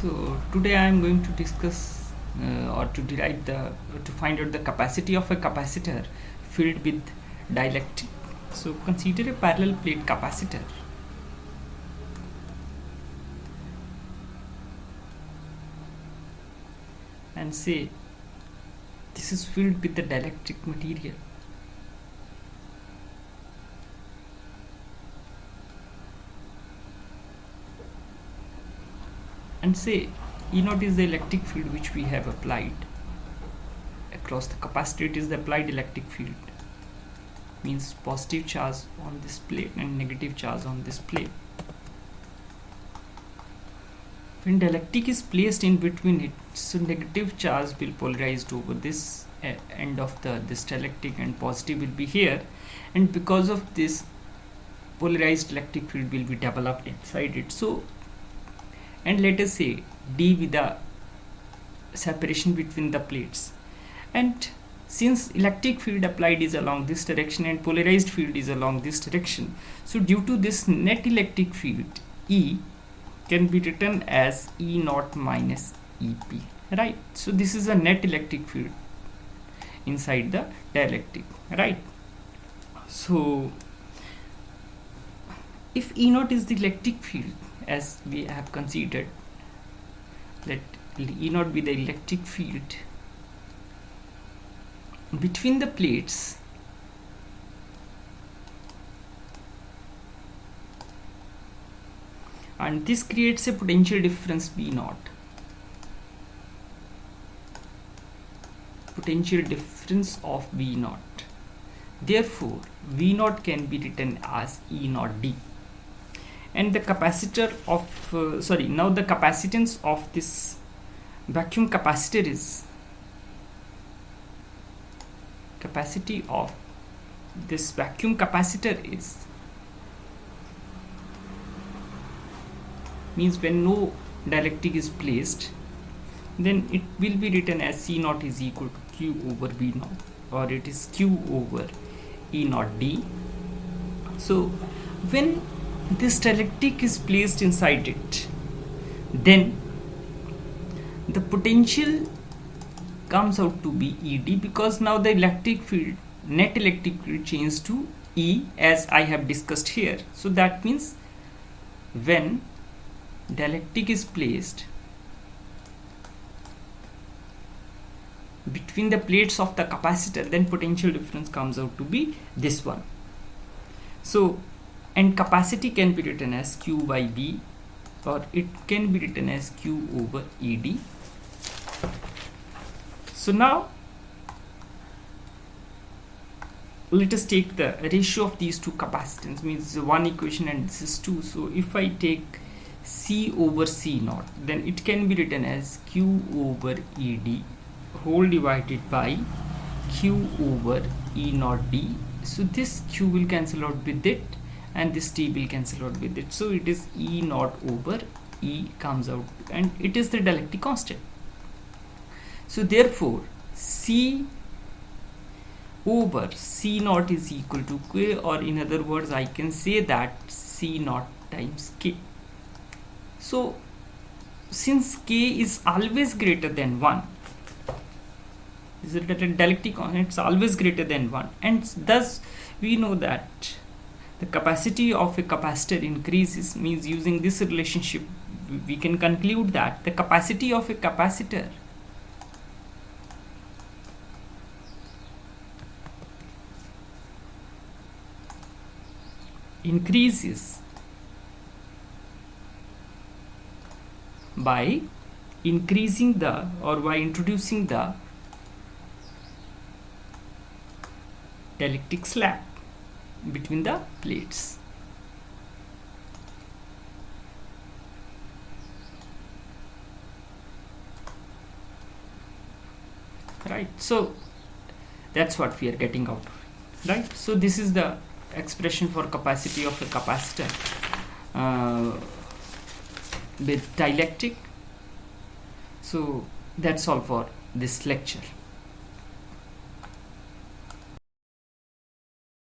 So today I am going to discuss or to find out the capacity of a capacitor filled with dielectric. So consider a parallel plate capacitor. And say this is filled with the dielectric material. And say E0 is the electric field which we have applied across the capacitor. It is the applied electric field, means positive charge on this plate and negative charge on this plate. When dielectric is placed in between it, so negative charge will polarized over this end of this dielectric and positive will be here, and because of this polarized electric field will be developed inside it. So, and let us say D with the separation between the plates, and since electric field applied is along this direction and polarized field is along this direction, so due to this net electric field, E can be written as E0 minus EP, right? So this is a net electric field inside the dielectric, right? So if E0 is the electric field as we have considered, let E0 be the electric field between the plates, and this creates a potential difference V0. Potential difference of V0. Therefore, V0 can be written as E0D. And the capacitor of now the capacitance of this vacuum capacitor is, capacity of this vacuum capacitor is, means when no dielectric is placed, then it will be written as C0 is equal to Q over V0, or it is Q over E0D. So when this dielectric is placed inside it, then the potential comes out to be ED, because now the electric field, net electric field, changed to E as I have discussed here. So that means when dielectric is placed between the plates of the capacitor, then potential difference comes out to be this one. So, and capacity can be written as Q by B, or it can be written as Q over ED. So now let us take the ratio of these two capacitance, means one equation and this is 2. So if I take C over C0, then it can be written as Q over ED whole divided by Q over E0D. So this Q will cancel out with it and this T will cancel out with it. So it is E0 over E comes out, and it is the dielectric constant. So therefore C over C0 is equal to K, or in other words I can say that C0 times K. So since K is always greater than 1, is it a dielectric constant? It's always greater than 1, and thus we know that the capacity of a capacitor increases, means using this relationship we can conclude that the capacity of a capacitor increases by increasing the, or by introducing the dielectric slab between the plates. Right, so that's what we are getting out, right? So this is the expression for capacity of a capacitor with dielectric. So that's all for this lecture.